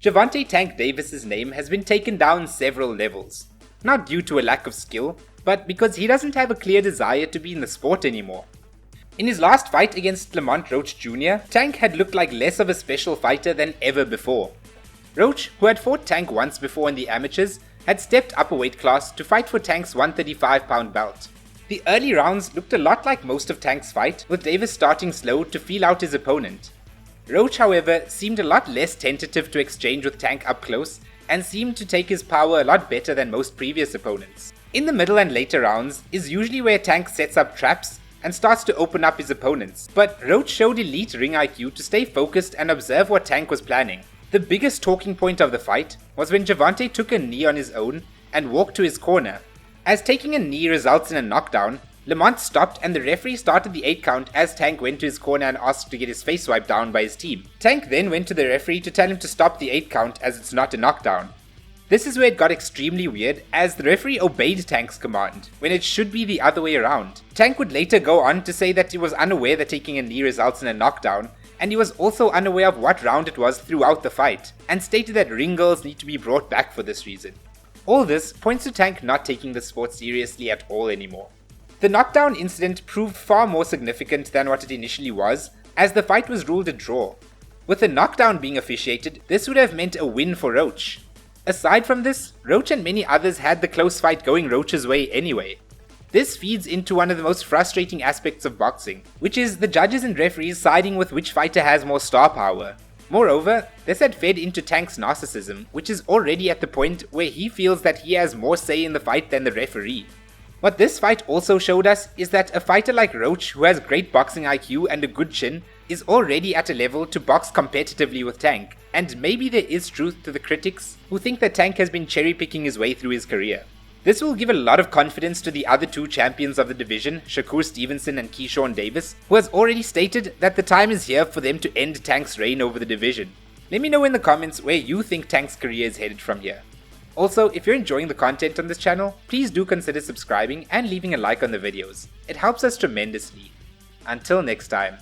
Gervonta Tank Davis's name has been taken down several levels, not due to a lack of skill, but because he doesn't have a clear desire to be in the sport anymore. In his last fight against Lamont Roach Jr., Tank had looked like less of a special fighter than ever before. Roach, who had fought Tank once before in the amateurs, had stepped up a weight class to fight for Tank's 135-pound belt. The early rounds looked a lot like most of Tank's fight, with Davis starting slow to feel out his opponent. Roach, however, seemed a lot less tentative to exchange with Tank up close, and seemed to take his power a lot better than most previous opponents. In the middle and later rounds is usually where Tank sets up traps and starts to open up his opponents, but Roach showed elite ring IQ to stay focused and observe what Tank was planning. The biggest talking point of the fight was when Gervonta took a knee on his own and walked to his corner. As taking a knee results in a knockdown, Lamont stopped and the referee started the 8 count as Tank went to his corner and asked to get his face wiped down by his team. Tank then went to the referee to tell him to stop the 8 count as it's not a knockdown. This is where it got extremely weird, as the referee obeyed Tank's command, when it should be the other way around. Tank would later go on to say that he was unaware that taking a knee results in a knockdown, and he was also unaware of what round it was throughout the fight, and stated that ring girls need to be brought back for this reason. All this points to Tank not taking the sport seriously at all anymore. The knockdown incident proved far more significant than what it initially was, as the fight was ruled a draw. With the knockdown being officiated, this would have meant a win for Roach. Aside from this, Roach and many others had the close fight going Roach's way anyway. This feeds into one of the most frustrating aspects of boxing, which is the judges and referees siding with which fighter has more star power. Moreover, this had fed into Tank's narcissism, which is already at the point where he feels that he has more say in the fight than the referee. What this fight also showed us is that a fighter like Roach, who has great boxing IQ and a good chin, is already at a level to box competitively with Tank, and maybe there is truth to the critics who think that Tank has been cherry-picking his way through his career. This will give a lot of confidence to the other 2 champions of the division, Shakur Stevenson and Gervonta Davis, who has already stated that the time is here for them to end Tank's reign over the division. Let me know in the comments where you think Tank's career is headed from here. Also, if you're enjoying the content on this channel, please do consider subscribing and leaving a like on the videos. It helps us tremendously. Until next time.